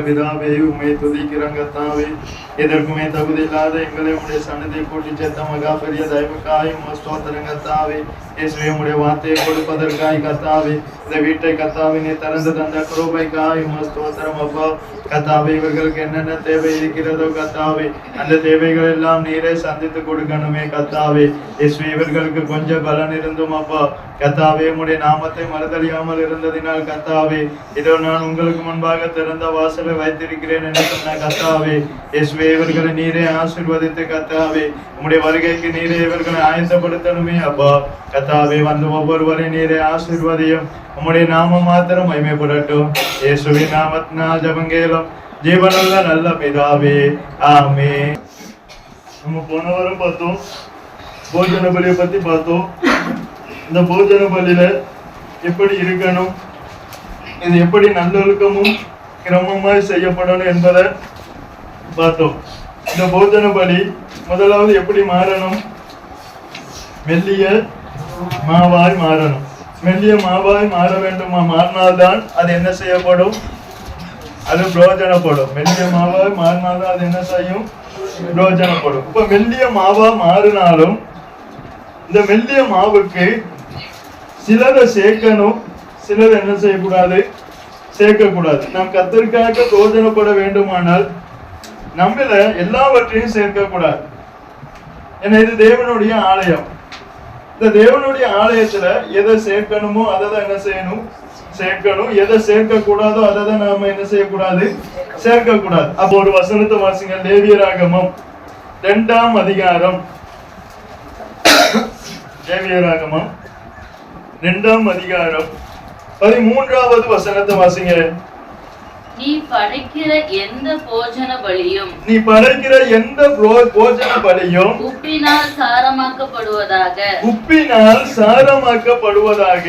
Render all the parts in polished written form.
பிதாவே உம்மை துதிக்கிறோம் கர்த்தாவே. எதற்குமே தகுதி இல்லாத எங்களை உடைய சன்னதியை கூட்டி சேர்த்த மகா பெரிய தயவுக்காய் ஸ்தோத்திரம் கர்த்தாவே. இயேசுவே உடைய வார்த்தையை கொடுப்பதற்காய் கர்த்தாவே, இந்த வீட்டை கர்த்தாவே நீ திறந்து தந்த கிருபைக்காய் ஸ்தோத்திரம் அப்பா. கர்த்தாவே இவர்களுக்கு என்னென்ன தேவை இருக்கிறதோ கர்த்தாவே, அந்த தேவைகள் எல்லாம் நீரே சந்தித்து கொடுக்கணுமே கர்த்தாவே. இயேசுவே இவர்களுக்கு கொஞ்சம் பலன் இருந்தும் அப்பா கர்த்தாவே உடைய நாமத்தை மறுதலியாமல் இருந்ததினால் கர்த்தாவே, இதோ நான் உங்களுக்கு முன்பாக திறந்த வாசலை வைத்திருக்கிறேன் என்று சொன்ன கர்த்தாவே. இயேசுவே இவர்களை நீரே ஆசீர்வதித்து கர்த்தாவே, உம்முடைய வருகைக்கு நீரே இவர்களை ஆயத்தப்படுத்தணுமே அப்பா. கர்த்தாவே வந்து ஒவ்வொருவரை நீரே ஆசீர்வதியும், உம்முடைய நாமம் மாத்திரம் மகிமைப்படட்டும். இயேசுவின் நாமத்தினால் ஜெபங்கேலும் ஜீவனுள்ள நல்ல பிதாவே, ஆமென். நம்ம போன வாரம் பார்த்தோம், போஜன பலியை பத்தி பார்த்தோம். இந்த போஜன பலியில எப்படி இருக்கணும், இது எப்படி நல்லொழுக்கமும் கிரமமாய் செய்யப்படணும் என்பதை பார்த்தோம். இந்த போஜன பலி முதலாவது எப்படி மாறணும், மெல்லிய மாவாய் மாறணும். மெல்லிய மாவாய் மாற வேண்டுமா, மாறினால்தான் அது என்ன செய்யப்படும், அது பிரயோஜனப்படும். மெல்லிய மாவாய் மாறினால்தான் அது என்ன செய்யும், பிரயோஜனப்படும். இப்ப மெல்லிய மாவா மாறினாலும் இந்த மெல்லிய மாவுக்கு சிலதை சேர்க்கணும், சிலதை என்ன செய்யக்கூடாது, சேர்க்கக்கூடாது. நாம் கர்த்தருக்காக பிரயோஜனப்பட வேண்டுமானால் நம்மள எல்லாவற்றையும் சேர்க்கக்கூடாது. ஏன்னா இது தேவனுடைய ஆலயம். இந்த தேவனுடைய ஆலயத்துல எதை சேர்க்கணுமோ அதை தான் என்ன செய்யணும், சேர்க்கணும். எதை சேர்க்க கூடாதோ அதை தான் நாம என்ன செய்யக்கூடாது, சேர்க்க கூடாது. அப்போ ஒரு வசனத்தை வாசிங்க, லேவியராகமம் 2ஆம் அதிகாரம். லேவியராகமம் 2ஆம் அதிகாரம் 13வது வசனத்தை வாசிங்க. நீ படைக்கிற எந்த போஜன பலியும் உப்பினால் சாரமாக்கப்படுவதாக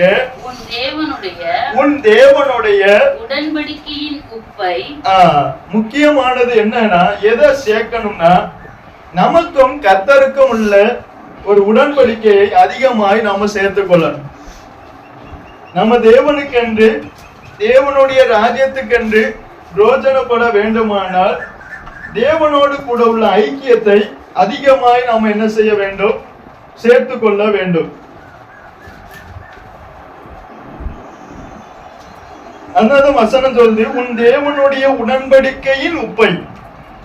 உன் தேவனுடைய உடன்படிக்கையின் உப்பை. முக்கியமானது என்னன்னா, எதை சேர்க்கணும்னா, நமக்கும் கர்த்தருக்கும் உள்ள ஒரு உடன்படிக்கையை அதிகமாய் நாம சேர்த்துக் கொள்ளணும். நம்ம தேவனுக்கென்று, தேவனுடைய ராஜ்யத்துக்கென்று பிரயோஜனப்பட வேண்டுமானால் தேவனோடு கூட உள்ள ஐக்கியத்தை அதிகமாய் நாம் என்ன செய்ய வேண்டும், சேர்த்து கொள்ள வேண்டும். அந்த வசனம் சொல்லுது, உன் தேவனுடைய உடன்படிக்கையின் உப்பை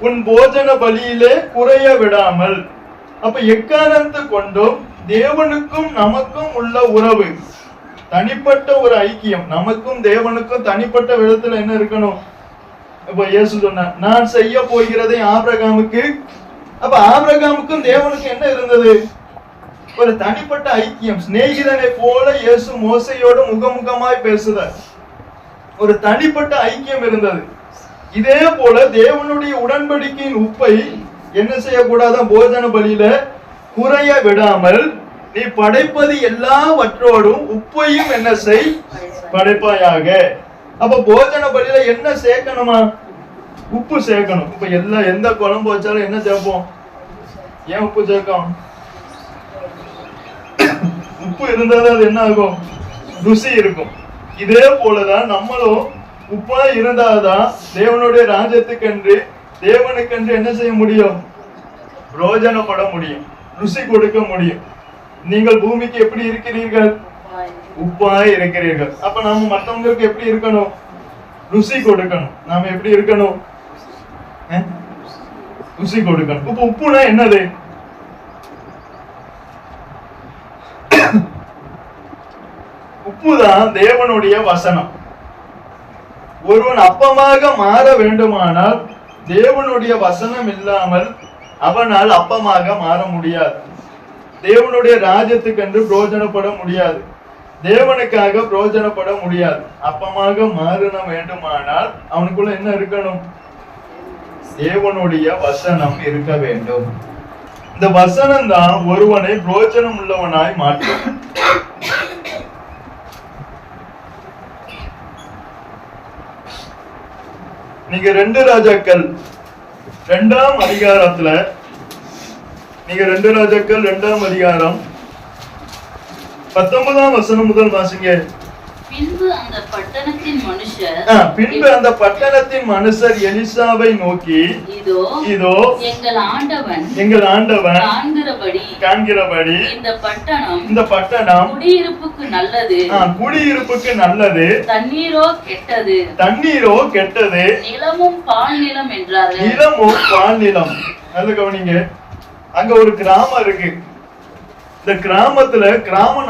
உன் போஜன பலியிலே குறைய விடாமல். அப்ப எக்காரணத்தை கொண்டும் தேவனுக்கும் நமக்கும் உள்ள உறவு, தனிப்பட்ட ஒரு ஐக்கியம், நமக்கும் தேவனுக்கும் தனிப்பட்ட விதத்துல என்ன இருக்கணும். இப்ப இயேசு சொன்னார், நான் செய்ய போகிறதை ஆபிரகாமுக்கு. அப்ப ஆபிரகாமுக்கும் தேவனுக்கும் என்ன இருந்தது, ஒரு தனிப்பட்ட ஐக்கியம். சிநேகிதனை போல இயேசு மோசையோடு முகமுகமாய் பேசுதார், ஒரு தனிப்பட்ட ஐக்கியம் இருந்தது. இதே போல தேவனுடைய உடன்படிக்கையின் உப்பை என்ன செய்யக்கூடாத, போஜன பலியில குறைய விடாமல் நீ படைப்பது எல்லாவற்றோடும் உப்பையும் என்ன செய், படைப்பாயாக. அப்ப போஜன பலியில என்ன சேர்க்கணுமா, உப்பு சேர்க்கணும். இப்ப எந்த குழம்பு வச்சாலும் என்ன சேர்ப்போம், ஏன் உப்பு சேர்க்கும், உப்பு இருந்தாதான் அது என்ன ஆகும், ருசி இருக்கும். இதே போலதான் நம்மளும் உப்பா இருந்தாதான் தேவனுடைய ராஜ்யத்துக்கென்று, தேவனுக்கென்று என்ன செய்ய முடியும், பிரயோஜனப்பட முடியும், ருசி கொடுக்க முடியும். நீங்கள் பூமிக்கு எப்படி இருக்கிறீர்கள், உப்பாய் இருக்கிறீர்கள். அப்ப நாம மற்றவங்களுக்கு எப்படி இருக்கணும், ருசி கொடுக்கணும். நாம எப்படி இருக்கணும், ருசி கொடுக்கணும். இப்ப உப்புனா என்னது, உப்புதான் தேவனுடைய வசனம். ஒருவன் அப்பமாக மாற வேண்டுமானால் தேவனுடைய வசனம் இல்லாமல் அவனால் அப்பமாக மாற முடியாது. தேவனுடைய ராஜ்யத்துக்கு என்று பிரயோஜனப்பட முடியாது, தேவனுக்காக பிரயோஜனப்பட முடியாது. அப்பமாக மாறின வேண்டுமானால் அவனுக்குள்ள என்ன இருக்கணும், தேவனுடைய வசனம் இருக்க வேண்டும். இந்த வசனம் தான் ஒருவனை பிரயோஜனம் உள்ளவனாய் மாற்றும். நீங்க 2 ராஜாக்கள் 2ஆம் அதிகாரத்துல, நீங்க 2 ராஜாக்கள் 2ஆம் அதிகாரம் 19ஆம் வசனம் முதல் வாசிங்க. பின்பு அந்த பட்டணத்தின் மனுஷர் பின்பு அந்த பட்டணத்தின் மனுஷர் எலிசாவை நோக்கி, இதோ இதோ எங்கள் ஆண்டவன் காண்கிறபடி இந்த பட்டணம் குடியிருப்புக்கு நல்லது, தண்ணீரோ கெட்டது, நிலமும் பால் நிலம் என்றார்கள். நிலமும் பால் நிலம். நல்ல கவனிங்க, அங்க ஒரு கிராமம் இருக்கு. இந்த கிராமம்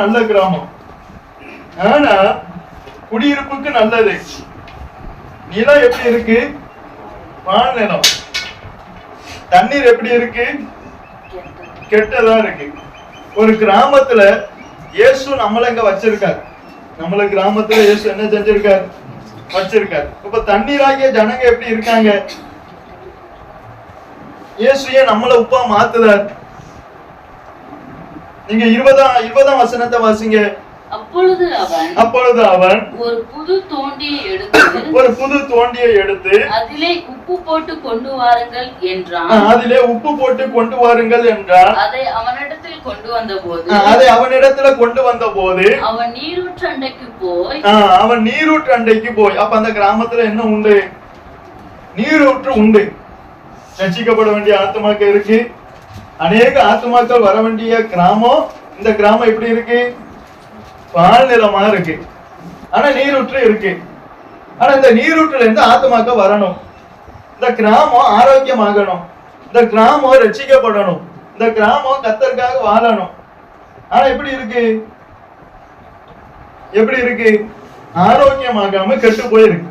நல்ல கிராமம், ஆனா குடியிருப்புக்கு நல்லது. நிலம் எப்படி இருக்கு? பால் நிலம். தண்ணீர் எப்படி இருக்கு? கெட்டதா இருக்கு. ஒரு கிராமத்துல இயேசு நம்மள இங்க வச்சிருக்காரு. நம்மள கிராமத்துல இயேசு என்ன செஞ்சிருக்காரு? வச்சிருக்காரு. இப்ப தண்ணீராகிய ஜனங்க எப்படி இருக்காங்க? இயேசு ஏன் நம்மள உப்பா மாத்துறார்? நீங்க 20ஆம் வசனத்தை வாசிங்க. அப்பொழுது அவன் ஒரு புது தோண்டியை எடுத்து அதிலே உப்பு போட்டு கொண்டு வாருங்கள் என்றான். அதை அவனிடத்தில் கொண்டு வந்தபோது அவன் நீரூற்று அண்டைக்கு போய் அப்ப அந்த கிராமத்துல என்ன உண்டு? நீரூற்று உண்டு. ரட்சிக்கப்பட வேண்டிய ஆத்துமாக்கள் இருக்கு. அநேக ஆத்துமாக்கள் வர வேண்டிய கிராமம். இந்த கிராமம் எப்படி இருக்கு? பால் நிலமா இருக்கு. ஆனா நீரூற்று இருக்கு. ஆனா இந்த நீரூற்றுல இருந்து ஆத்துமாக்கள் வரணும். இந்த கிராமம் ஆரோக்கியமாகணும். இந்த கிராமம் ரட்சிக்கப்படணும். இந்த கிராமம் கர்த்தருக்காக வாழணும். ஆனா எப்படி இருக்கு? ஆரோக்கியமாகாம கெட்டு போயிருக்கு.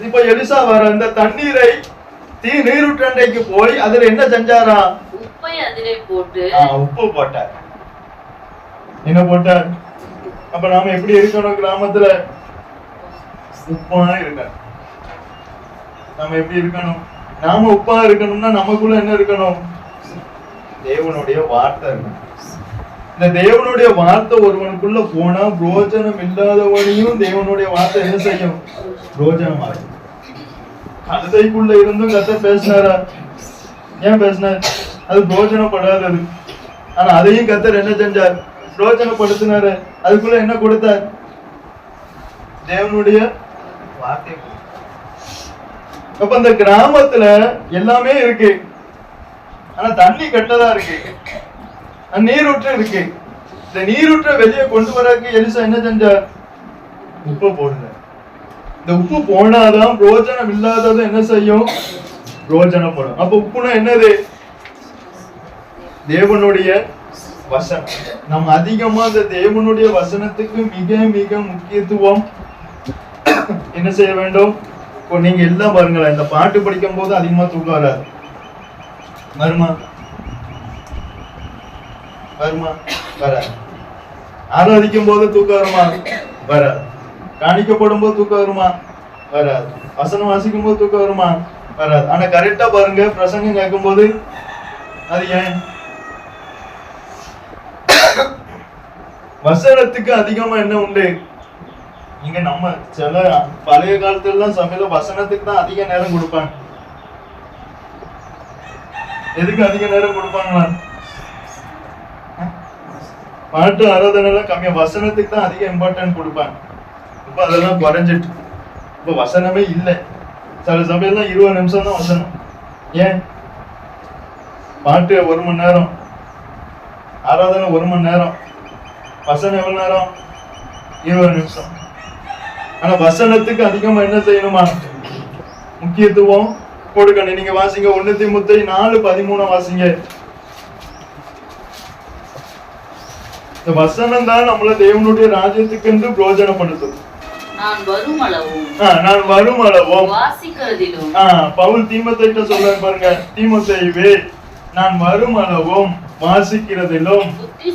இப்ப எலிசா வர இந்த தண்ணீரை நீரூற்று அண்டைக்கு போய் அதுல என்ன செஞ்சாரா? உப்பு போட்டார். என்ன போட்டார்? அப்ப நாம எப்படி இருக்கணும்? கிராமத்துல உப்பா இருக்க. நாம எப்படி இருக்கணும்? நாம உப்பா இருக்கணும்னா நமக்குள்ள என்ன இருக்கணும்? தேவனுடைய வார்த்தை இருக்கணும். இந்த தேவனுடைய வார்த்தை ஒருவனுக்குள்ள போனா பிரோஜனம் இல்லாதவனையும் தேவனுடைய வார்த்தை என்ன செய்யும்? பிரோஜனம் ஆகும். கழுதைக்குள்ள இருந்தும் கர்த்தர் பேசினாரா? ஏன் பேசினார்? அது பிரோஜனப்படாதது. ஆனா அதையும் கர்த்தர் என்ன செஞ்சார்? பிரோஜனப்படுத்தினாரு. அதுக்குள்ள என்ன கொடுத்தார்? தேவனுடைய வார்த்தை. அப்ப அந்த கிராமத்துல எல்லாமே இருக்கு. ஆனா தண்ணி கெட்டதா இருக்கு. நீரூற்று இருக்கு. இந்த நீரூற்றை வெளியே கொண்டு வரக்கு எலிசா என்ன செஞ்சார்? உப்பு போடுறார். இந்த உப்பு போனாதான் பிரோஜனம் இல்லாதது என்ன செய்யும்? பிரோஜனப்படும். அப்ப உப்புனா என்னது? தேவனுடைய வசனம். நம்ம அதிகமா இந்த தேவனுடைய வசனத்துக்கு மிக மிக முக்கியத்துவம் என்ன செய்ய வேண்டும்? நீங்க எல்லாம் பாருங்களேன், இந்த பாட்டு படிக்கும் போது அதிகமா தூக்கம் வராது. வருமா? வராது. ஆராதிக்கும் போது தூக்கம் வருமா? வராது. காணிக்கப்படும் போது தூக்கம் வருமா? வராது. வசனம் வாசிக்கும் போது தூக்கம் வருமா? வராது. ஆனா கரெக்டா பாருங்க, பிரசங்கம் கேட்கும் போது அது ஏன்? வசனத்துக்கு அதிகமா என்ன உண்டு? இங்க நம்ம சில பழைய காலத்துல எல்லாம் சபையில வசனத்துக்கு தான் அதிக நேரம் கொடுப்பாங்க. எதுக்கு அதிக நேரம் கொடுப்பாங்களா? பாட்டு ஆராதனை எல்லாம் கம்மியா, வசனத்துக்கு தான் அதிக இம்பார்ட்டன்ட் கொடுப்பாங்க. இப்ப அதெல்லாம் குறைஞ்சிட்டு இப்ப வசனமே இல்லை. சில சபையெல்லாம் 20 நிமிஷம் தான் வசனம். ஏன்? பாட்டு 1 மணி நேரம், ஆராதனை 1 மணி நேரம், வசனம் எவ்வளவு நேரம்? 20 நிமிஷம். ஆனா வசனத்துக்கு அதிகமா என்ன செய்யணுமா? முக்கியத்துவம் கொடுக்கணும். நீங்க வாசிங்க 1 தீமோத்தேயு 4:13 வாசிங்க. இந்த வசனம் தான் நம்மள தேவனுடைய ராஜ்யத்துக்கு என்று பிரயோஜனப்படுத்தும். நான் வரும் அளவும் வாசிக்கிறதிலும். பவுல் தீமோத்தேயுட்ட சொல்றாரு பாருங்க, தீமோத்தேயுவே நான் வரும் அளவும் வாசிக்கிறதிலும் புத்தி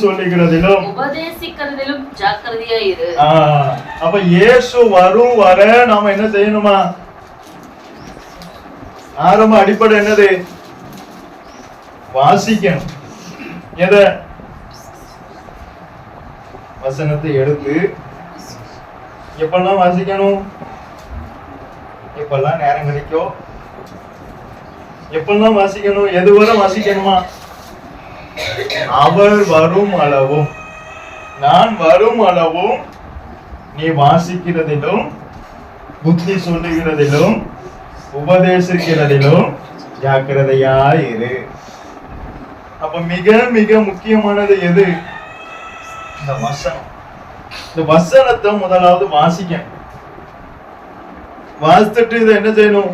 சொல்லுகிறதிலும் உபதேசிக்கிறதிலும் ஜாக்கிரதையா இரு. அப்ப இயேசு வரும் வர நாம என்ன செய்யணுமா? ஆரம்ப அடிப்படை என்னது? வாசிக்கணும். எத? வசனத்தை எடுத்து எப்பெல்லாம் வாசிக்கணும்? எப்பெல்லாம் நேரம் கிடைக்கும் எப்பெல்லாம் வாசிக்கணும்? எதுவரை வாசிக்கணுமா? அவர் வரும் அளவும். நான் வரும் அளவும் நீ வாசிக்கிறதிலும் புத்தி சொல்லுகிறதிலும் உபதேசிக்கிறதிலும் ஜாக்கிரதையாயிரு. அப்ப மிக மிக முக்கியமானது எது? இந்த வசனம். இந்த வசனத்தை முதலாவது வாசிக்க, வாசித்துட்டு இதை என்ன செய்யணும்?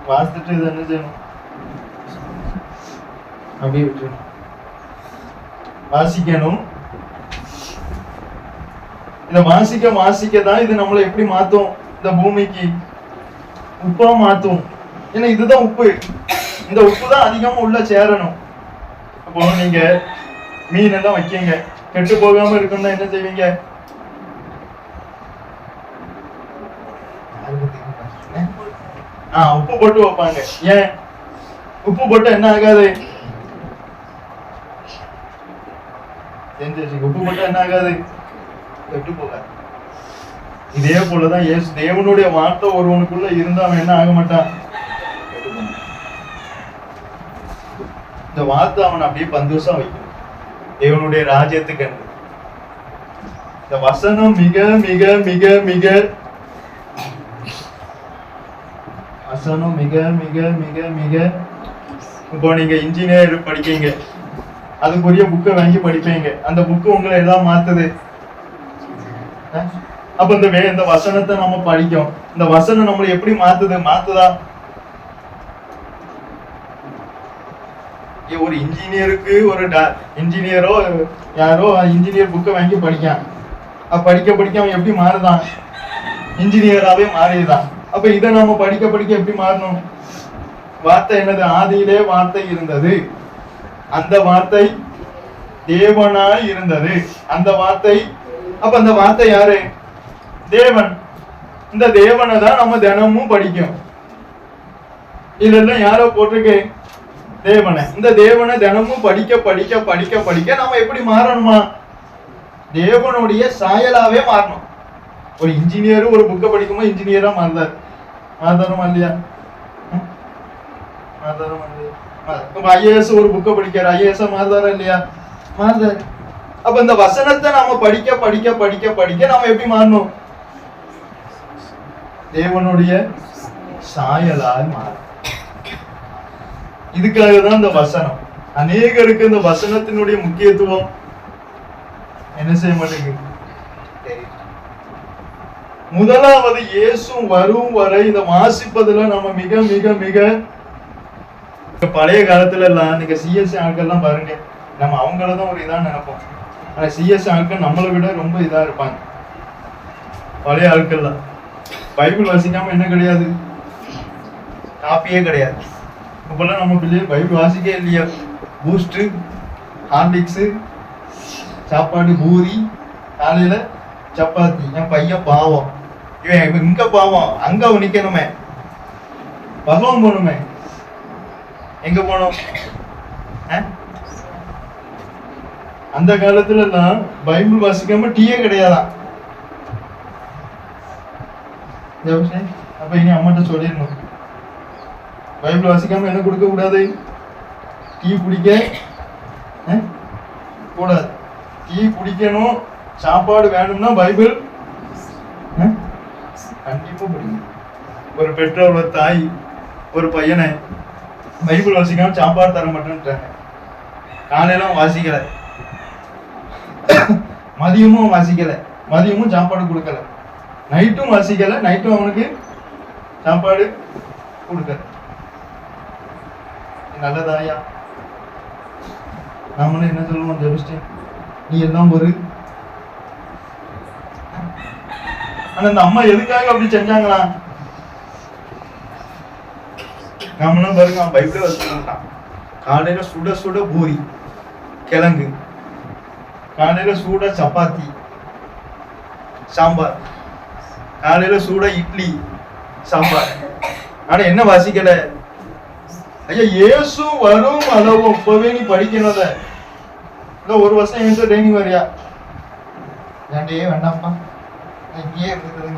வாசித்துட்டு இதை என்ன செய்யணும்? அப்படியே விட்டுணும். வாசிக்கணும். இத வாசிக்க வாசிக்க தான் இது நம்மளை எப்படி மாத்தும்? இந்த பூமிக்கு உப்பா மாத்தும். ஏன்னா இதுதான் உப்பு. இந்த உப்பு தான் அதிகமா உள்ள சேரணும். அப்போ நீங்க மீன் எல்லாம் வைக்கீங்க, கெட்டு போகாம இருக்கணும்னா என்ன செய்வீங்க? உப்பு போட்டு வைப்பாங்க. ஏன் உப்பு போட்டு என்ன ஆகாது? உப்பு போட்டு என்ன ஆகாது? கெட்டு போகாது. இதே போலதான் இயேசு தேவனுடைய வார்த்தை ஒருவனுக்குள்ள இருந்தா அவன் என்ன ஆக மாட்டான்? இந்த வார்த்தை அவன் அப்படியே 10 வருஷம் வைக்கும் தேவனுடைய ராஜ்யத்துக்கு. இந்த வசனம் மிக மிக மிக மிக வசனம் மிக மிக மிக மிக. இப்போ நீங்க இன்ஜினியர் படிக்கீங்க, அதுக்குரிய புக்கை வாங்கி படிப்பீங்க. அந்த புக்கு உங்களை எல்லாம் மாத்துது. அப்ப இந்த வசனத்தை நம்ம படிக்கும். இந்த வசனம் நம்மளை எப்படி மாத்துதா? ஒரு இன்ஜினியருக்கு ஒரு இன்ஜினியரோ யாரோ இன்ஜினியர் புக்கை வாங்கி படிக்கான். படிக்க படிக்க அவன் எப்படி மாறுதான்? இன்ஜினியராவே மாறிதான். அப்ப இதை நாம படிக்க படிக்க எப்படி மாறணும்? வார்த்தை என்னது? ஆதியிலே வார்த்தை இருந்தது, அந்த வார்த்தை தேவனாய் இருந்தது. அந்த வார்த்தை, அப்ப அந்த வார்த்தை யாரு? தேவன். இந்த தேவனை தான் நம்ம தினமும் படிக்கும். இதெல்லாம் யாரோ போட்டிருக்கு? தேவனை. இந்த தேவனை தினமும் படிக்க படிக்க படிக்க படிக்க நம்ம எப்படி மாறணுமா? தேவனுடைய சாயலாவே மாறணும். ஒரு இன்ஜினியரும் ஒரு புக்கை படிக்கும்போது இன்ஜினியரா மாறுதாருமா இல்லையா? ஐஏஎஸ் ஒரு புக்கை படிக்கிற ஐஏஎஸ் மாறுதாரா இல்லையா? மாறுதாரு. அப்ப இந்த வசனத்தை நாம படிக்க படிக்க படிக்க படிக்க நாம எப்படி மாறணும்? தேவனுடைய சாயலாய் மாறும். இதுக்காக தான் இந்த வசனம். அநேகருக்கு இந்த வசனத்தினுடைய முக்கியத்துவம் என்ன செய்ய மாட்டேங்குது. முதலாவது இயேசு வரும் வரை இதை வாசிப்பதுல நம்ம மிக மிக மிக பழைய காலத்துல எல்லாம் நீங்க சிஎஸ்சி ஆட்கள்லாம் பாருங்க, நம்ம அவங்களதான் ஒரு இதா நினைப்போம். ஆனா சிஎஸ்சி ஆட்கள் நம்மளை விட ரொம்ப இதா இருப்பாங்க. பழைய ஆட்கள்லாம் பைபிள் வாசிக்காம என்ன கிடையாது, காப்பியே கிடையாது. இப்பெல்லாம் நம்ம பிள்ளைய பைபிள் வாசிக்கவே இல்லையா? பூஸ்ட், ஹார்லிக்ஸ், சாப்பாடு, பூரி, காலையில சப்பாத்தி. என் பையன் பாவம், இவன் இங்க பாவம், அங்க நிக்கணுமே, பகவான் போகணுமே. எங்க போனோம்? அந்த காலத்துல எல்லாம் பைபிள் வாசிக்காம டீயே கிடையாதான். அப்ப இனி அம்மாட்ட சொல்லிடணும், பைபிள் வாசிக்காம என்ன கொடுக்க கூடாது? டீ குடிக்க கூடாது. டீ குடிக்கணும், சாப்பாடு வேணும்னா பைபிள் கண்டிப்பா படிக்கணும். ஒரு பெற்றோர், ஒரு தாய் ஒரு பையனை பைபிள் வாசிக்காம சாப்பாடு தர மாட்டேன்ட்டாங்க. காலையில வாசிக்கல, மதியமும் வாசிக்கல, மதியமும் சாப்பாடு கொடுக்கல, நைட்டும் வாசிக்கல, நைட்டும் அவனுக்கு சாப்பாடு கொடுக்கல. நல்லதாயா? நாமளும் என்ன சொல்லுவோம்? ஜெபஸ்டின், நீ எல்லாம் ஒரு. ஆனா அந்த அம்மா எதுக்காக அப்படி செஞ்சாங்களா? நாமளும் பாருங்க, பைபிளே வச்சுட்டான். காலையில சுட சுட பூரி கிழங்கு, காலையில சூட சப்பாத்தி சாம்பார், காலையில சூட இட்லி சாம்பார். ஆனா என்ன வாசிக்கல? ஐயா, இயேசு வரும் அளவு இப்பவே நீ படிக்கணும். ஒரு வருஷம் என்கிட்ட ட்ரைனிங் வரியா? ஏன்டே வேண்டாம்ப்பா, இங்கேயே இருக்குது.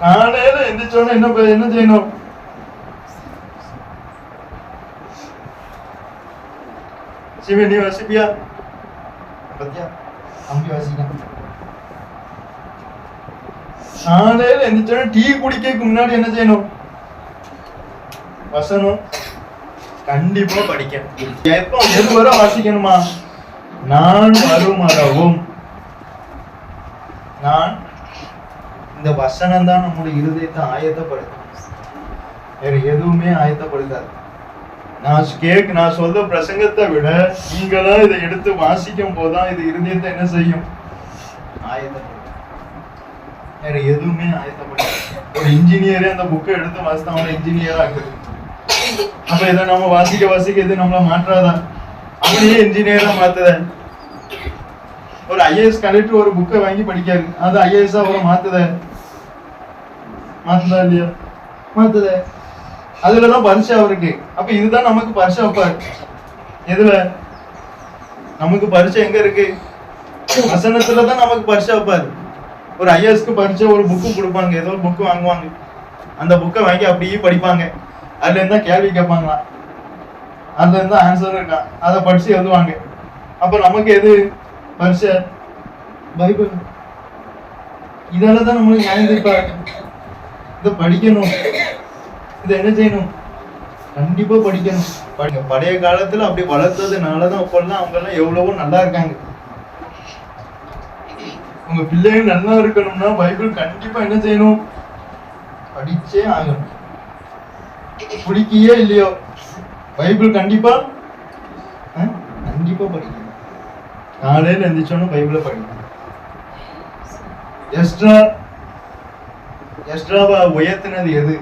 காலையில எந்திரிச்சோன்னு என்ன செய்யணும்? சிவன் நீ வாசிப்பியா? பத்தியா தம்பி வாசிக்க. காலையில எந்திரிச்சோன்னா டீ குடிக்கிறதுக்கு முன்னாடி என்ன செய்யணும்? வசனம் கண்டிப்பா படிக்கணும். எப்போ எது வர வாசிக்கணுமா? நான் வருமரவும். நான் இந்த வசனம் தான் நம்முடைய இருதயத்தை ஆயத்தப்படுத்தும். வேற எதுவுமே ஆயத்தப்படுத்தாது. நான் சொல்ற பிரசங்கத்தை விட நீங்களா இதை எடுத்து வாசிக்கும் போதுதான் இது இருதயத்தை என்ன செய்யும்? ஆயத்தப்படும். வேற எதுவுமே ஆயத்தப்படாது. ஒரு இன்ஜினியரே அந்த புக்கை எடுத்து வாசித்தா அவனை இன்ஜினியரா ஆகுது. அப்ப இதை நம்ம வாசிக்க இது நம்மள மாற்றாதா? அவனையே இன்ஜினியரா மாத்துத. ஒரு ஐஏஎஸ் கலெக்டர் ஒரு புக்கை வாங்கி படிக்காரு, அது ஐஏஎஸ் அவரை மாத்துதா இல்லையா? மாத்துத. அதுலதான் பரிசு அவருக்கு. அப்ப இதுதான் நமக்கு பரிசு வைப்பாரு. எதுல நமக்கு பரிசு எங்க இருக்கு? வசனத்துலதான் நமக்கு பரிசு வைப்பாரு. ஒரு ஐஏஎஸ்க்கு பரிசு ஒரு புக்கு கொடுப்பாங்க, ஏதோ ஒரு புக்கு வாங்குவாங்க. அந்த புக்கை வாங்கி அப்படியே படிப்பாங்க. அதுல இருந்தா கேள்வி கேட்பாங்களா, அதுல இருந்தா ஆன்சர் இருக்கா, அதை படிச்சு எழுதுவாங்க. அப்ப நமக்கு எது பரிசு? பைபிள். இதெல்லாம் நம்மளுக்கு நியாயம் தீர்ப்பாரு. இதை படிக்கணும். இதை என்ன செய்யணும்? கண்டிப்பா படிக்கணும். பழைய காலத்துல அப்படி வளர்த்ததுனாலதான் இப்பெல்லாம் அவங்க எல்லாம் எவ்வளவோ நல்லா இருக்காங்க. உங்க பிள்ளைங்க நல்லா இருக்கணும்னா பைபிள் கண்டிப்பா என்ன செய்யணும்? படிச்சே ஆகணும். பிடிக்கையே இல்லையோ பைபிள் கண்டிப்பா படிக்கணும். காலையில எந்திரிச்சோன்னு பைபிளை படிக்கணும். எஸ்ட்ராவா உயர்த்தினது எது?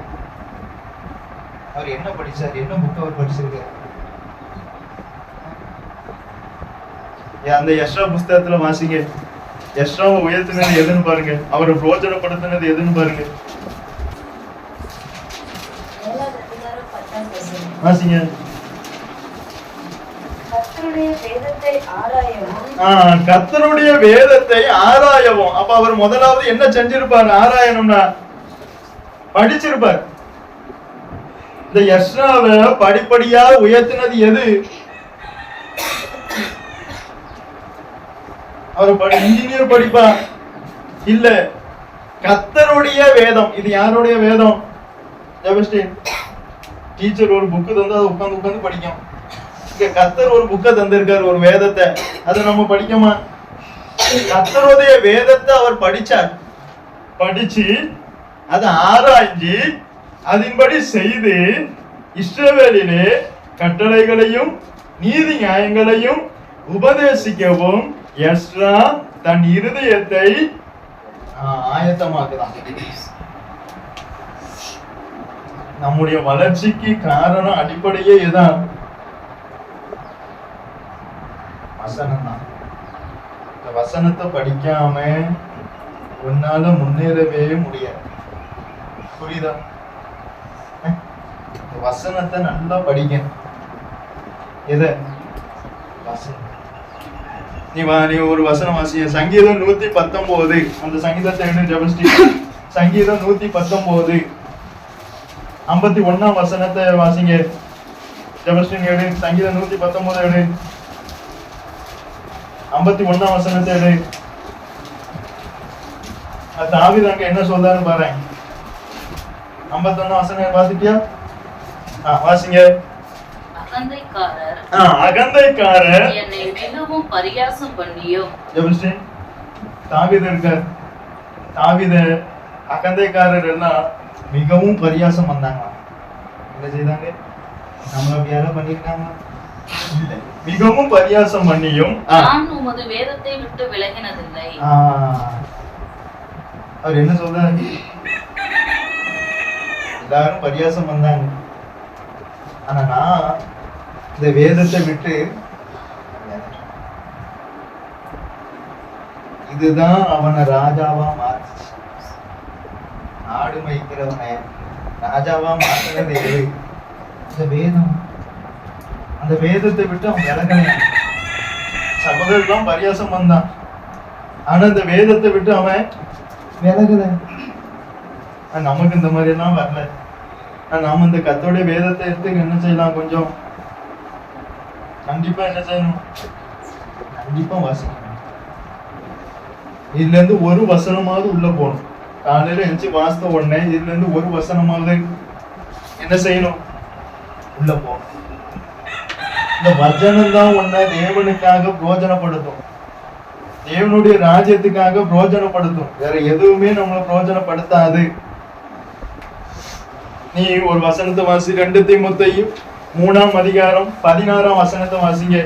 அவர் என்ன படிச்சார்? என்ன புக் அவர் படிச்சிருக்காரு? அந்த எஸ்ட்ரா புஸ்தகத்துல வாசிங்க. எஸ்ட்ராவை உயர்த்தினது எதுன்னு பாருங்க. அவரை பிரோஜனப்படுத்தினது எதுன்னு பாருங்க. வாசிங்க. கர்த்தருடைய வேதத்தை ஆராயவும். அப்ப அவர் முதலாவது என்ன செஞ்சிருப்பார்? ஆராயணும்னா படிச்சிருப்பார். இந்த எஸ்ராவை படிப்படியா உயர்த்தினது எது? அவர் இன்ஜினியர் படிப்பா இல்ல, கர்த்தருடைய வேதம். இது யாருடைய வேதம்? டீச்சர் ஒரு புக்கு தந்து அதை உட்கார்ந்து படிக்கும். கர்த்தர் ஒரு புக்கை தந்திருக்காரு, ஒரு வேதத்தை. அதை நம்ம படிக்கமா? கர்த்தருடைய வேதத்தை அவர் படிச்சார். படிச்சு அதை ஆராய்ச்சி அதன்படி செய்து இஸ்ரவேலிலே கட்டளைகளையும் நீதி நியாயங்களையும் உபதேசிக்கவும் எஸ்ரா தன் இருதயத்தை ஆயத்தமாக்குறான். நம்முடைய வளர்ச்சிக்கு காரணம் அடிப்படையே இதுதான், வசனம் தான். இந்த வசனத்தை படிக்காம உன்னால முன்னேறவே முடியாது. புரியுதா? வசனத்தை நல்லா படிக்கணும். எத? வசனம். நீ ஒரு வசனம் வாசிய. சங்கீதம் 119. அந்த சங்கீதத்தை எடுத்து ஜெபஸ்டி. சங்கீதம் 119 51ஆம் வசனத்தை வாசிங்க. ஜெபஸ்டி எடு. சங்கீதம் 119 எடு. 51ஆம் வசனத்தை எடு. தாவீது அங்க என்ன சொல்றாருன்னு பாரு. 51ஆம் வசனம் வாசிட்டியா? வாசிங்க. அகந்தைக்காரர் என்னை மிகவும் பரியாசம் பண்ணியும். தாவீது இருக்கார். தாவீது அகந்தைக்காரர் எல்லாம் மிகவும் பரியாசம் வந்தாங்க. என்ன செய்தாங்க? நம்மள அப்படி யாரும் பண்ணிருக்காங்க? மிகவும் பரியாசம் பண்ணியும் நான் உமது வேதத்தை விட்டு விலகினதில்லை. அவர் என்ன சொல்றாரு? எல்லாரும் பரியாசம் வந்தாங்க, ஆனா நான் இந்த வேதத்தை விட்டு. இதுதான் அவனை ராஜாவா மாத்துச்சு. ஆடு மேய்க்கிறவனை ராஜாவா மாத்துறது எது? இந்த வேதம். அந்த வேதத்தை விட்டு அவன் விலகல. சகோதரர்களும் பரியாசம் வந்தான், ஆனா இந்த வேதத்தை விட்டு அவன் விலகல. நமக்கு இந்த மாதிரி எல்லாம் வரல. நாம இந்த கர்த்தருடைய வேதத்தை எடுத்து என்ன செய்யலாம்? கொஞ்சம் கண்டிப்பா என்ன செய்யணும்? கண்டிப்பா வாசிக்கணும். இதுல இருந்து ஒரு வசனமாவது உள்ள போகணும். காலையில எஞ்சி வாசித்த உடனே இதுல இருந்து ஒரு வசனமாவது என்ன செய்யணும்? உள்ள போகணும். இந்த வசனம் தான் உன்னை தேவனுக்காக பிரோஜனப்படுத்தும், தேவனுடைய ராஜ்யத்துக்காக பிரோஜனப்படுத்தும். வேற எதுவுமே நம்மளை பிரோஜனப்படுத்தாது. நீ ஒரு வசனத்தை வாசி, 2 தீமோத்தேயு 3ஆம் அதிகாரம் 16ஆம் வசனத்தை வாசிங்க.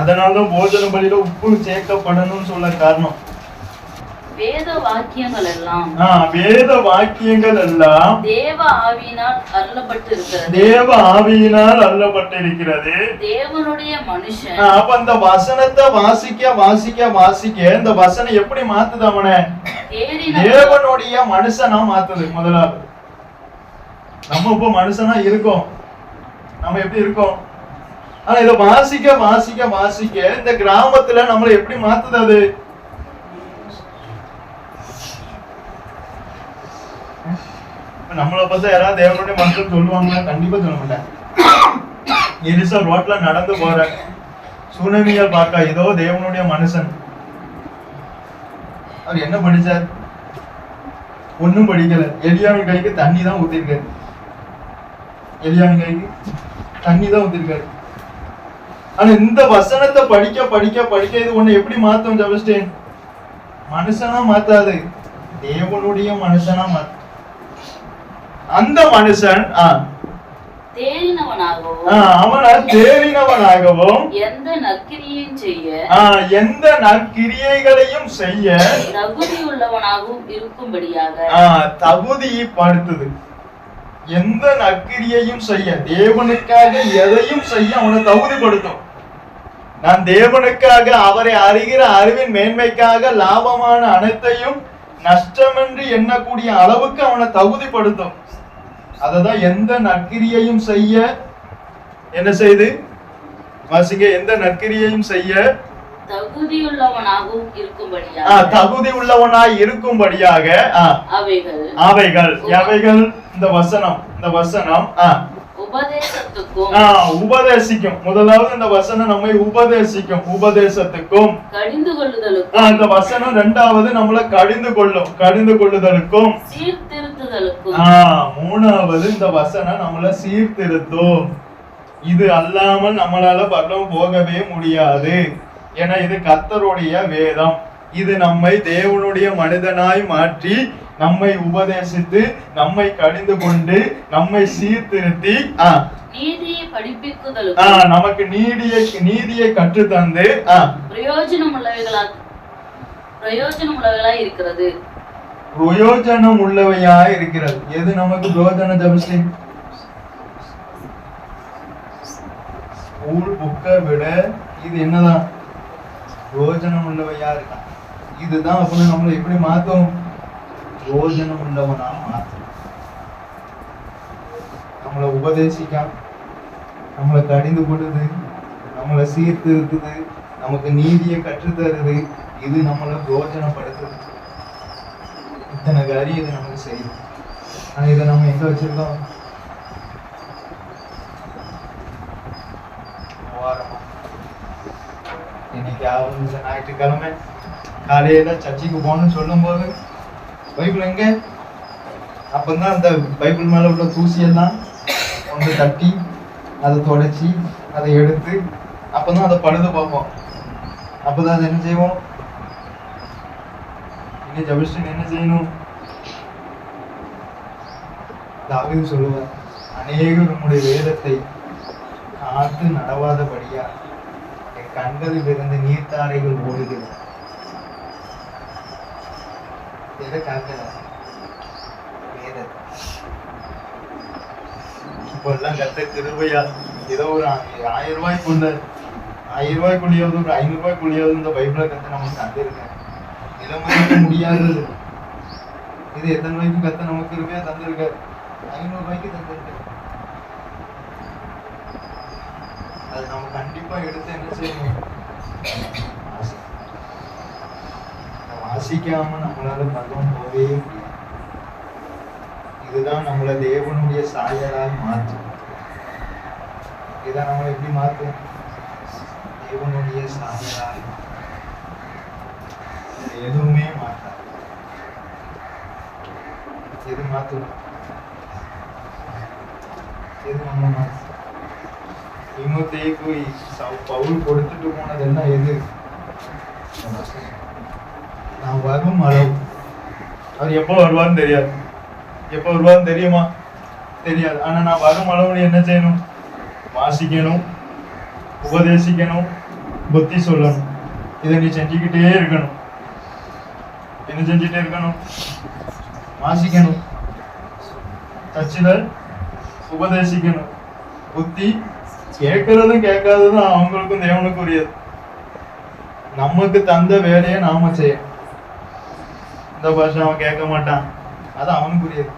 அதனாலதான் போஜன பலியில உப்பு சேர்க்கப்படணும்னு சொல்ல காரணம். வேத வாக்கியங்கள் எல்லாம் வேத வாக்கியங்கள் எல்லாம் தேவ ஆவியினால் அருளப்பட்டிருக்கிறது, தேவ ஆவியினால் அருளப்பட்டிருக்கிறது. தேவனுடைய மனுஷன் அப்ப அந்த வசனத்தை வாசிக்க வாசிக்க வாசிக்க இந்த வசனம் எப்படி மாத்துது? அவனை தேவனுடைய மனுஷனா மாத்துது. முதலாவது நம்ம இப்ப மனுஷனா இருக்கோம், நம்ம எப்படி இருக்கோம்? ஆனா இதை வாசிக்க வாசிக்க வாசிக்க இந்த கிராமத்துல நம்மளை எப்படி மாத்துது? அது நம்மளை பார்த்தா யாராவது தேவனுடைய மனுஷன் சொல்லுவாங்களா? கண்டிப்பா சொல்ல மாட்டேன். எலிசா ரோட்ல நடந்து போற சுனமியா பார்க்க ஏதோ தேவனுடைய மனுஷன். அவர் என்ன படிச்சார்? ஒன்னும் படிக்கல. எலியாவின் கைக்கு தண்ணி தான் ஊத்திருக்காரு. எலியாவின் கைக்கு தண்ணி தான் ஊத்திருக்காரு. ஆனா இந்த வசனத்தை படிக்க படிக்க படிக்க இது ஒண்ணு எப்படி மாத்தும்? ஜெபஸ்டீன், மனுஷனா மாத்தாது, தேவனுடைய மனுஷனா மாத்து. அந்த மனுஷன் தேறினவனாகவும் எந்த நற்கிரியைகளையும் செய்ய தகுதி உள்ளவனாகவும் இருக்கும்படியாக தகுதியை படுத்துது. எந்த நற்கிரியையும் செய்ய, தேவனுக்காக எதையும் செய்ய அவனை தகுதிப்படுத்தும். நான் தேவனுக்காக அவரை அறிகிற அறிவின் மேன்மைக்காக லாபமான அனைத்தையும் நஷ்டமின்றி எண்ணக்கூடிய அளவுக்கு அவனை தகுதிப்படுத்தும். அததான் எந்த நற்கிரியையும் செய்ய என்ன செய்து வாசிங்க. எந்த நற்கிரியையும் செய்ய தகுதி உள்ளவனாய் இருக்கும்படியாக அவைகள் எவைகள்? இந்த வசனம் உபதேசிக்கும். முதலாவது இந்த வசனம் நம்மை உபதேசிக்கும், உபதேசத்துக்கும். இந்த வசனம் இரண்டாவது நம்மளை கடிந்து கொள்ளுதலுக்கும். மூணாவது இந்த வசனம் நம்மளை சீர்திருத்தும். இது அல்லாமல் நம்மளால பரலோகம் போகவே முடியாது. ஏன்னா இது கர்த்தருடைய வேதம். இது நம்மை தேவனுடைய மனிதனாய் மாற்றி நம்மை உபதேசித்து நம்மை கடிந்து கொண்டு நம்மை சீர்திருத்தி நமக்கு நீதியை கற்றுத்தந்து பிரயோஜனம் உள்ளவையா இருக்கிறது. எது நமக்கு பிரயோஜனம்? ஜெபஸ்டீன், ஸ்கூல் புக்கை விட இது என்னதான் பிரயோஜனம் உள்ளவையா இருக்கா? இதுதான் அப்படின்னு நம்மளை எப்படி மாத்தும்? பிரயோஜனம் உள்ளவனா மாத்தும். நம்மளை உபதேசிக்காம நம்மளை கடிந்து கொள்ளுது, நம்மளை சீர்திருத்துது, நமக்கு நீதியை கற்றுத்தருது. இது நம்மளை பிரயோஜனப்படுத்துது. இத்தனை காரியம் இது நமக்கு செய்யும். ஆனா இதை நம்ம எங்க வச்சிருக்கோம்? இன்னைக்கு இந்த ஞாயிற்றுக்கிழமை காலையில சர்ச்சைக்கு போகணும்னு சொல்லும் போது பைபிள் எங்க? அப்பதான் அந்த பைபிள் மேல உள்ள தூசியெல்லாம் வந்து தட்டி அதை தொடச்சி அதை எடுத்து அப்பதான் அதை பழுது பார்ப்போம். அப்பதான் அதை என்ன செய்வோம்? இங்க ஜெபஸ்டீன் என்ன செய்யணும்? தாவீது சொல்லுவார், அநேகர் உம்முடைய வேதத்தை காத்து நடவாதபடியா என் கண்களில் இருந்து நீர்த்தாரைகள் ஓடுகிறது. எதை காக்கல? வேதத்தை. இப்போ எல்லாம் கத்த கிருபையா ஏதோ ஒரு 1000 ரூபாய்க்குள்ள 1000 ரூபாய்க்குள்ளியாவது ஒரு 500 ரூபாய்க்குள்ளியாவது இந்த பைபிளை கத்த நமக்கு தந்திருக்கேன். இளமைக்கு முடியாதது. இது எத்தனை ரூபாய்க்கு கத்த நமக்கு கிருபையா தந்திருக்காரு? 500 ரூபாய்க்கு தந்திருக்காரு. அது நம்ம கண்டிப்பா எடுத்து என்ன செய்யணும்? வாசிக்காம நம்மளால பகவான் போகவே முடியாது. இது இதுதான் நம்மளை தேவனுடைய சாயலாய் மாற்றும். இதுதான் நம்மளை எப்படி மாற்றும்? தேவனுடைய சாயலாய். எதுவுமே மாற்றாது. எது மாற்றும்? எது நம்ம மாற்றும்? தீமோத்தேயுக்கு பவுல் கொடுத்துட்டு போனதெல்லாம் எது? நான் வரும் அளவு. அவர் எப்போ வருவான்னு தெரியாது. எப்போ வருவான்னு தெரியுமா? தெரியாது. ஆனா நான் வரும் அளவு என்ன செய்யணும்? வாசிக்கணும், உபதேசிக்கணும், புத்தி சொல்லணும். இதை நீ செஞ்சுக்கிட்டே இருக்கணும். என்ன செஞ்சுட்டே இருக்கணும்? வாசிக்கணும், சர்ச்சில் உபதேசிக்கணும், புத்தி கேட்கறதும் கேட்காததும் அவங்களுக்கும் தேவனுக்குரியது. நமக்கு தந்த வேலையை நாம செய்யணும். இந்த பாஷை அவன் கேட்க மாட்டான், அது அவனுக்குரியது.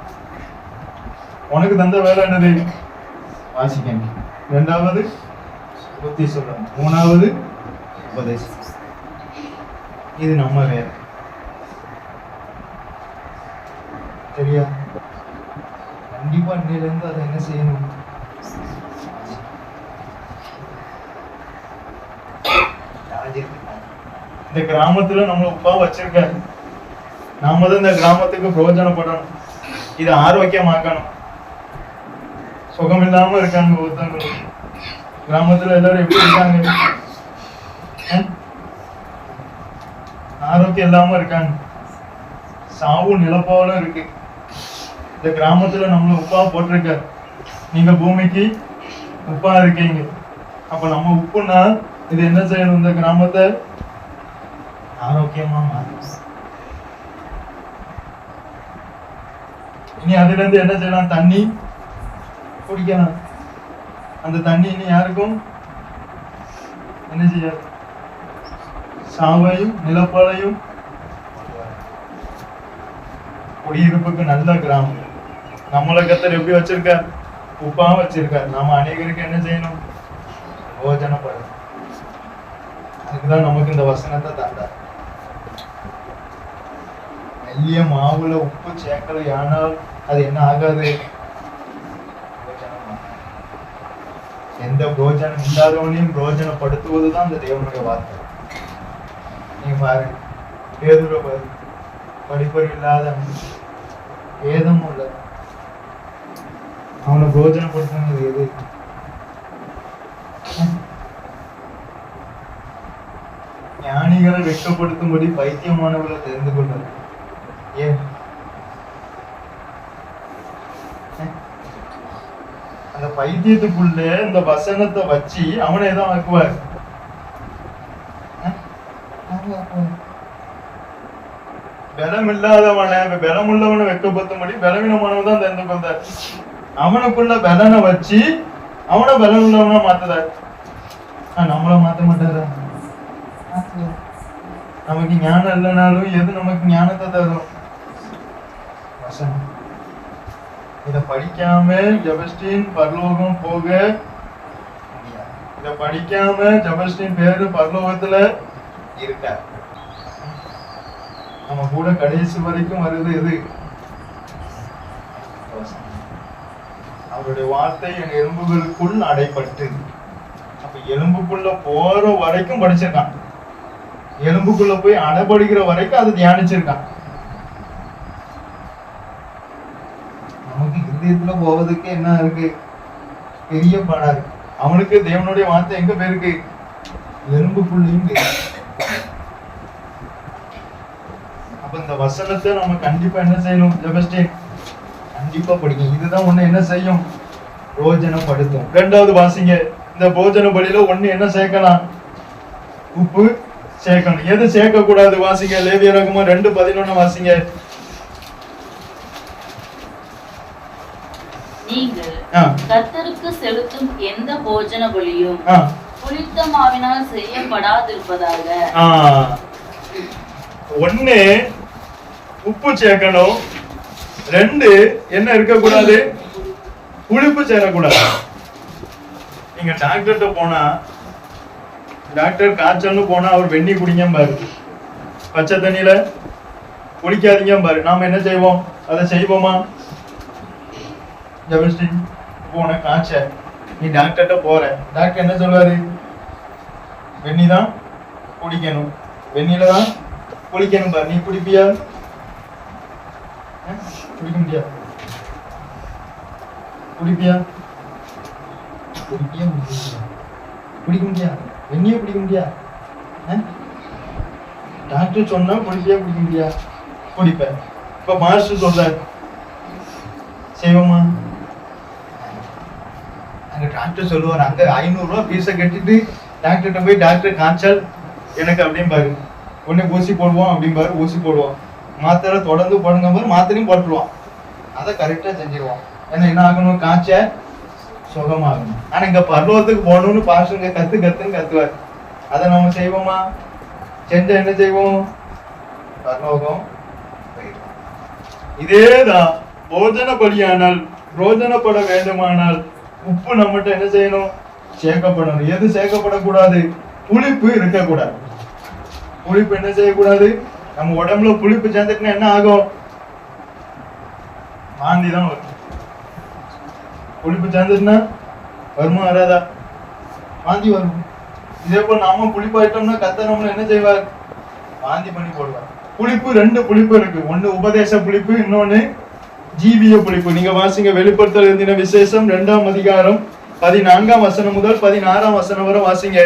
உனக்கு தந்த வேலை என்னது? வாசிக்கணும். ரெண்டாவது புத்தி சொல்லணும். மூணாவது உபதேசம். இது நம்ம வேலை. சரியா? கண்டிப்பா இன்னிலிருந்து அதை என்ன செய்யணும்? இந்த கிராமத்துல நம்மள உப்பா வச்சிருக்காரு. நாம தான் இந்த கிராமத்துக்கு பிரயோஜனப்படணும். இதை ஆரோக்கியமாக்கணும். சுகம் இல்லாம இருக்காங்க ஒருத்தவங்க. கிராமத்துல எல்லாரும் எப்படி இருக்காங்க? ஆரோக்கியம் இல்லாம இருக்காங்க. சாவு நிலப்போல இருக்கு. இந்த கிராமத்துல நம்மள உப்பா போட்டிருக்காரு. நீங்க பூமிக்கு உப்பா இருக்கீங்க. அப்ப நம்ம உப்புன்னா இது என்ன செய்யணும்? இந்த கிராமத்தை ஆரோக்கியமா மாறும். இனி அதுல இருந்து என்ன செய்யலாம்? தண்ணி குடிக்கலாம். அந்த தண்ணி இனி யாருக்கும் என்ன செய்யாது? சாவையும் நிலப்பலையும். குடியிருப்புக்கு நல்ல கிராமம். நம்மளை கத்தர் எப்படி வச்சிருக்கார்? உப்பா வச்சிருக்கார். நாம அநேகருக்கு என்ன செய்யணும்? போஜனப்படணும். அதுக்குதான் நமக்கு இந்த வசனத்தை தந்தார். மெல்லிய மாவுல உப்பு சேர்க்கலை ஆனால் அது என்ன ஆகாது? எந்த பிரோஜனம் இல்லாதவனையும் பிரோஜனப்படுத்துவதுதான் இந்த தேவனுடைய வார்த்தை. நீங்க பாருங்க, பேதுருவை பாருங்க. படிப்பறிவு இல்லாத ஏதமும் உள்ள அவனை பிரோஜனப்படுத்துறது எது? ஞானிகளை வெட்கப்படுத்தும்படி பைத்தியமானவர்களை தெரிந்து கொண்டார். ஏன்? அந்த பைத்தியத்துக்குள்ள இந்த வசனத்தை வச்சு அவனை ஏதோ ஆக்குவார். பலம் இல்லாதவனை பலம் உள்ளவனை வெட்கப்படுத்தும்படி பலவீனமானவன் தான் தெரிந்து கொண்டார். அவனுக்குள்ள பலனை வச்சு அவனை பலம் உள்ளவனா மாத்துறார். நம்மள மாத்த மாட்டாரா? நமக்கு ஞானம் இல்லைனாலும் எது நமக்கு ஞானத்தை தரும்? வசனம். இத படிக்காம ஜெபஸ்டீன் பரலோகம் போக முடியாது. இத படிக்காம ஜெபஸ்டீன் பேரு பரலோகத்துல இருக்க. நம்ம கூட கடைசி வரைக்கும் வருது எது? அவருடைய வார்த்தை என் எலும்புகளுக்குள் அடைப்பட்டு. அப்ப எலும்புக்குள்ள போற வரைக்கும் படிச்சிருக்கான். எலும்புக்குள்ள போய் அடைபடுகிற வரைக்கும் அதை தியானிச்சிருக்கான். நமக்கு இருதயத்துல போவதுக்கு என்ன இருக்கு? பெரிய பாடா இருக்கு. அவனுக்கு தேவனுடைய வார்த்தை எங்க போயிருக்கு? எலும்புக்குள்ளையும். அப்ப இந்த வசனத்தை நம்ம கண்டிப்பா என்ன செய்யணும்? ஜெபஸ்டீன் கண்டிப்பா படிக்கணும். இதுதான் ஒண்ணு என்ன செய்யும்? போஜனப்படுத்தும். ரெண்டாவது வாசிங்க. இந்த போஜன பலியில ஒண்ணு என்ன சேர்க்கலாம்? உப்பு சேர்க்கணும். எது சேர்க்க கூடாது? வாசிங்க. லேவியராகமம் 2:11 வாசிங்க. நீங்கள் கர்த்தருக்கு செலுத்தும் எந்த போஜன பலியும் புளித்த மாவினால் செய்யப்படாதிருப்பதாக. ஒண்ணு உப்பு சேர்க்கணும். ரெண்டு என்ன இருக்கக்கூடாது? புளிப்பு சேரக்கூடாது. நீங்க டாக்டர்கிட்ட போனா, டாக்டர் காய்ச்சல்னு போனா அவர் வெண்ணி குடிங்க பாரு, பச்சை தண்ணியில குடிக்காதீங்க பாரு. நாம என்ன செய்வோம்? அதை செய்வோமா? ஜெபஸ்ரீ இப்போ உனக்கு காய்ச்ச, நீ டாக்டர்கிட்ட போற, டாக்டர் என்ன சொல்றாரு? வெந்நி தான் குடிக்கணும், வெந்நில தான் குளிக்கணும் பாரு. நீ குடிப்பியா? குடிக்க முடியாது. குடிப்பியா? குடிப்பியா? குடிக்க முடியாது. வெந்நிய குடிக்க முடியாது. டாக்டர் சொன்னா குடிப்பியா? குடிக்க முடியாது. குடிப்ப. இப்ப மாஸ்டர் சொல்றாரு செய்வோமா? அங்க டாக்டர் சொல்லுவார், அங்க 500 ரூபாய் பீஸை கட்டிட்டு டாக்டர்கிட்ட போய் டாக்டர் காய்ச்சல் எனக்கு அப்படின்னு பாரு, உடனே ஊசி போடுவோம் அப்படின்னு பாரு, ஊசி போடுவோம். மாத்திரை தொடர்ந்து போடுங்க பாரு, மாத்திரையும் போட்டுருவான். அதை கரெக்டா செஞ்சிருவான். ஏன்னா என்ன ஆகணும்? காய்ச்ச சுகமாகணும். ஆனா இங்க பரலோகத்துக்கு போகணும்னு பாசுங்க கத்துன்னு கத்துவார். அதை நம்ம செய்வோமா? செஞ்ச என்ன செய்வோம்? பரலோகம். இதேதான் போஜன பலியானால் ரோஜனப்பட வேண்டுமானால் உப்பு நம்மகிட்ட என்ன செய்யணும்? சேர்க்கப்படணும். எது சேர்க்கப்படக்கூடாது? புளிப்பு இருக்கக்கூடாது. புளிப்பு என்ன செய்யக்கூடாது? நம்ம உடம்புல புளிப்பு சேர்ந்துட்டுனா என்ன ஆகும்? வாந்தி தான் வரும். புளிப்பு சேர்ந்துட்டுனா வருமா வராதா? வாந்தி வரும். இதே போல நாம புளிப்பாயிட்டோம்னா கத்த நம்மள என்ன செய்வார்? வாந்தி பண்ணி போடுவார். புளிப்பு 2 புளிப்பு இருக்கு. ஒண்ணு உபதேச புளிப்பு, இன்னொன்னு ஜீவிய புளிப்பு. நீங்க வாசிங்க வெளிப்படுத்தல் எழுதின விசேஷம் 2ஆம் அதிகாரம் 14ஆம் வசனம் முதல் 16ஆம் வசனம் வரை வாசிங்க.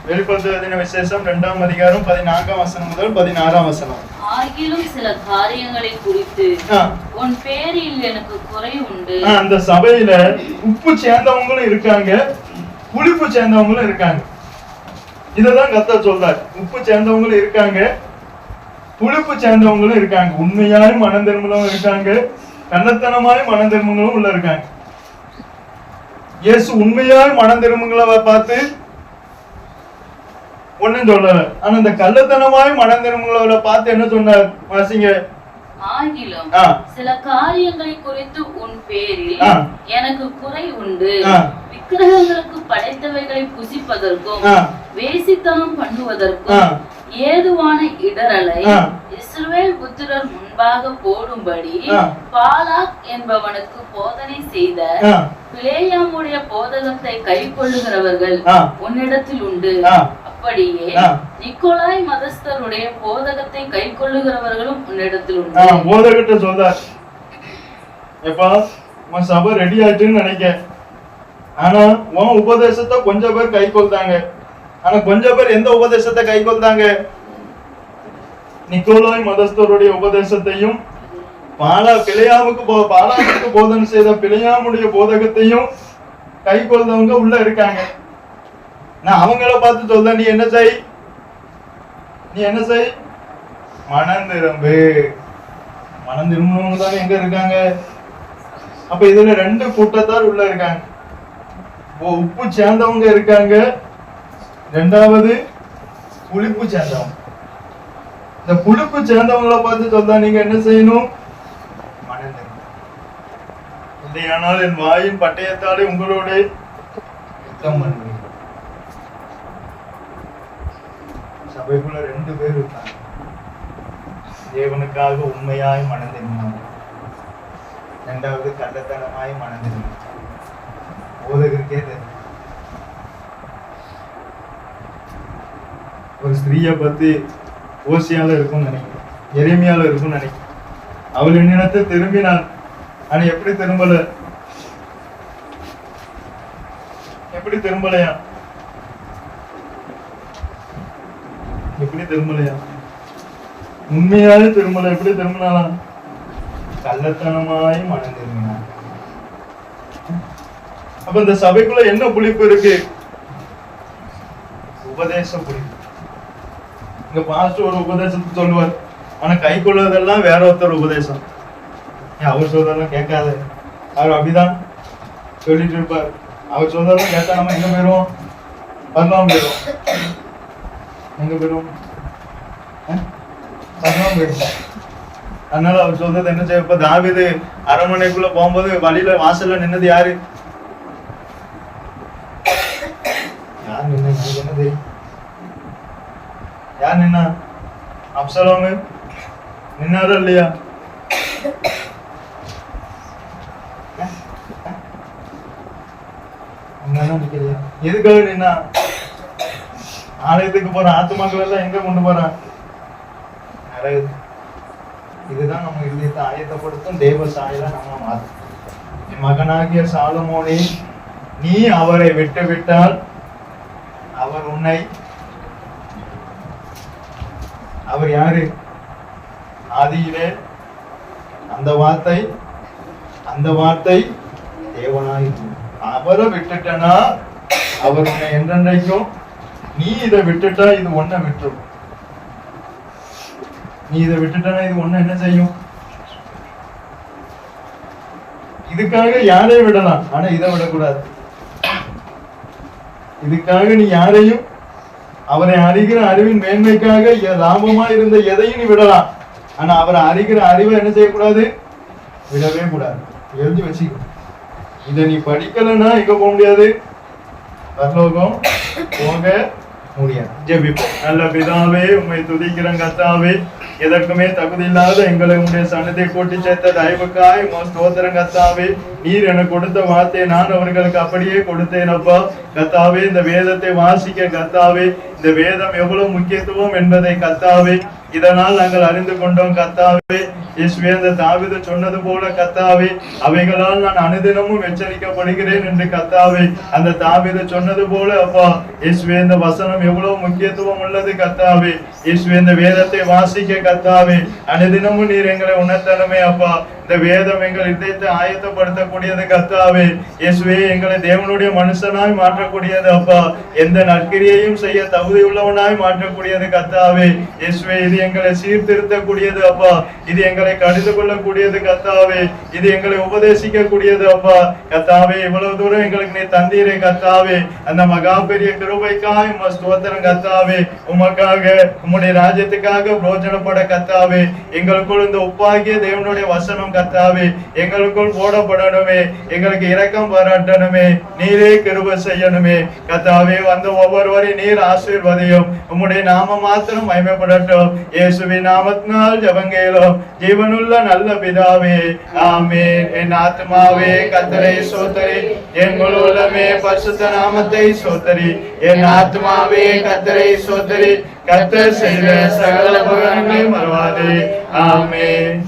வெளிப்படுத்தல் எழுதின விசேஷம் 2ஆம் அதிகாரம் 14ஆம் வசனம் முதல் 16ஆம் வசனம். ஆகிலும் சில காரியங்களை குறித்து உன் பேரில் எனக்கு குறை உண்டு. அந்த சபையில உப்பு சேர்ந்தவங்களும் இருக்காங்க, புளிப்பு சேர்ந்தவங்களும் இருக்காங்க. இததான் கர்த்தர் சொல்றார். உப்பு சேர்ந்தவங்களும் இருக்காங்க, புளிப்பு சேர்ந்தவங்களும் இருக்காங்க. உண்மையாய் மனம் திரும்புறவங்க இருக்காங்க, கள்ளத்தனமாய் மனம் திரும்புங்களும் உள்ள இருக்காங்க. இயேசு உண்மையாய் மனம் திரும்புங்களை பார்த்து ஒண்ணும் சொல்லல. ஆனா இந்த கள்ளத்தனமாய் மனம் திரும்புங்களை பார்த்து என்ன சொன்னார்? வாசிங்க. ஆகிலும் சில காரியங்களை குறித்து உன் பேரில் எனக்கு குறை உண்டு. விக்கிரகங்களுக்கு படைத்தவைகளை புசிப்பதற்கும் வேசித்தனம் பண்ணுவதற்கும் ஏதுவான இடரலை இஸ்ரவேல் புத்திரர் முன்பாக போடும்படி பாலாக் என்பவனுக்கு போதனை செய்த பிலேயாமுடைய போதகத்தை கை கொள்ளுகிறவர்கள் உன்னிடத்தில் உண்டு. அப்படியே நிக்கோலாய் மதஸ்தருடைய போதகத்தை கை கொள்ளுகிறவர்களும் உன்னிடத்தில் உண்டு. போதகத்தை சொல்றார், எப்பா உன் சபை ரெடி ஆயிட்டுன்னு நினைக்க, ஆனா உன் உபதேசத்தை கொஞ்சம் பேர் கை கொள்றாங்க. ஆனா கொஞ்சம் பேர் எந்த உபதேசத்தை கை கொள்றாங்க? நிக்கோலாய் மதஸ்தருடைய உபதேசத்தையும் பாலாவுக்கு போதனை செய்த பிலேயாமுடைய போதகத்தையும் கை கொள்றவங்க உள்ள இருக்காங்க. நான் அவங்கள பார்த்து சொல்றேன், நீ என்ன செய்? மனம் திரும்பு. மனம் திரும்புறவங்க தானே எங்க இருக்காங்க? அப்ப இதுல 2 கூட்டத்தார் உள்ள இருக்காங்க. உப்பு சேர்ந்தவங்க இருக்காங்க, 2வது புளிப்பு சேர்ந்தவங்க. இந்த புளிப்பு சேர்ந்தவங்களை பார்த்து சொல்றா, நீங்க என்ன செய்யணும்? மனம் திரும்பு. இல்லையானால் என் வாயின் பட்டயத்தாலே உங்களோட யுத்தம் பண்ணுவீங்க. சபைக்குள்ள 2 பேர் இருக்காங்க. தேவனுக்காக உண்மையாய் மனம் திரும்பினாங்க, 2வது கள்ளத்தனமாய் மனம் திரும்பினாங்க. போதகருக்கே தெரியும். ஒரு ஸ்திரீயை பத்தி ஓசியால இருக்கும்னு நினைக்கிறேன், எரேமியால இருக்கும்னு நினைக்கிறேன். அவள் என்னிடத்தை திரும்பினாள். ஆனா எப்படி திரும்பலையா? எப்படி திரும்பலையா? உண்மையாவே திரும்பல. எப்படி திரும்பினாலாம்? கள்ளத்தனமாய் மனம் திரும்பினான். அப்ப இந்த சபைக்குள்ள என்ன புளிப்பு இருக்கு? உபதேச புளிப்பு. இங்க பாஸ்டர் ஒரு உபதேசத்தை சொல்லுவார், ஆனா கை கொள்வதெல்லாம் வேற ஒருத்தர் உபதேசம். அவர் சொல்றதெல்லாம் கேட்காத, அவர் அப்படிதான் சொல்லிட்டு இருப்பார். அவர் சொல்றதெல்லாம் கேட்டா நம்ம எங்க போயிருவோம்? பரலோகம் போயிடும். எங்க போயிடும்? பரலோகம் போயிடும். அதனால அவர் சொல்றது என்ன செய்ய? இப்ப தாவீது அரண்மனைக்குள்ள போகும்போது வழியில வாசல்ல நின்னது யாரு? யார் நின்னது? யார் நின்னா? அப்சலோமு நின்னாரா இல்லையா? எதுக்காக நின்னா? ஆலயத்துக்கு போற ஆத்துமாக்கள் எல்லாம் எங்க கொண்டு போறான்? இதுதான் நம்ம இதயத்தை ஆயத்தப்படுத்தும் தேவ சாயலா நம்ம மாற்றும். என் மகனாகிய சாலமோனே, நீ அவரை விட்டு விட்டால் அவர் உன்னை, அவர் யாரு? ஆதியிலே அந்த வார்த்தை தேவனாய், அவரை விட்டுட்டனா அவர் உன்னை என்றென்றைக்கும், நீ இதை விட்டுட்டா இது ஒன்ன விட்டுரும். நீ இதை விட்டுட்டனா இது ஒண்ணு என்ன செய்யும்? இதுக்காக யாரையும் விடலாம், ஆனா இதை விடக்கூடாது. இதுக்காக நீ யாரையும், அவரை அறிகிற அறிவின் மேன்மைக்காக லாபமா இருந்த எதையும் நீ விடலாம், ஆனா அவரை அறிகிற அறிவை என்ன செய்யக்கூடாது? விடவே கூடாது. எழுதி வச்சுக்கோ. இதை நீ படிக்கலன்னா எங்க போக முடியாது? பரலோகம் போக முடியாது. ஜெபிப்போம். நல்ல பிதாவே, உம்மை துதிக்கிறோம் கர்த்தாவே. எதற்குமே தகுதி இல்லாத எங்களை உடைய சன்னதியை கூட்டி சேர்த்த தயவுக்காய் ஸ்தோத்திரம் கர்த்தாவே. நீர் எனக்கு கொடுத்த வார்த்தையை நான் அவர்களுக்கு அப்படியே கொடுத்தேன் அப்பா. கர்த்தாவே, இந்த வேதத்தை வாசிக்க கர்த்தாவே, இந்த வேதம் எவ்வளவு முக்கியத்துவம் என்பதை கர்த்தாவே இதனால் நாங்கள் அறிந்து கொண்டோம் கர்த்தாவே. இயேசுவே, அந்த தாவீது சொன்னது போல கர்த்தாவே, அவைகளால் நான் அனுதினமும் எச்சரிக்கப்படுகிறேன் என்று கர்த்தாவே, அந்த தாவீது சொன்னது போல அப்பா இயேசுவே, இந்த வசனம் எவ்வளவு முக்கியத்துவம் உள்ளது கர்த்தாவே. இயேசுவே, இந்த வேதத்தை வாசிக்க கர்த்தாவே அனுதினமும் நீர் எங்களை உணர்த்தணுமே அப்பா. இந்த வேதம் எங்கள் இதயத்தை ஆயத்தப்படுத்தக்கூடியது கர்த்தாவே. இயேசுவே, எங்களை தேவனுடைய மனுஷனாய் மாற்றக்கூடியது அப்பா. எந்த நற்கிரியையும் செய்ய தகுதி உள்ளவனாய் மாற்றக்கூடியது கர்த்தாவே. இயேசுவே, இது எங்களை சீர்திருத்தக்கூடியது அப்பா. இது எங்களை கடிந்து கொள்ளக்கூடியது கர்த்தாவே. இது எங்களை உபதேசிக்க கூடியது அப்பா. கர்த்தாவே, இவ்வளவு தூரம் எங்களுக்கு நீ தந்தீரே கர்த்தாவே. அந்த மகா பெரிய கிருபைக்காய் உம ஸ்தோத்திரம் கர்த்தாவே. உமக்காக, உம்முடைய ராஜ்யத்துக்காக பிரோஜனப்பட கர்த்தாவே, எங்களுக்குள் இந்த உப்பாகிய தேவனுடைய வசனம் கர்த்தாவே எங்களுக்குள் போடப்படணுமே. எங்களுக்கு இரக்கம் பாராட்டணுமே. நீரே கிருபை செய்யணுமே கர்த்தாவே. வந்த ஒவ்வொருவரையும் நீர் ஆசீர்வதியும். உம்முடைய நாம மாத்திரம் மகிமைப்படட்டும். இயேசுவின் நாமத்தினால் ஜெபங்கேலும் ஜீவனுள்ள நல்ல பிதாவே, ஆமென். என் ஆத்மாவே கர்த்தரை ஸ்தோத்திரி, என் முழு உள்ளமே பரிசுத்த நாமத்தை ஸ்தோத்திரி. என் ஆத்மாவே கர்த்தரை ஸ்தோத்திரி, கர்த்தர் செய்த சகல உபகாரங்களை மறவாதே. ஆமென்.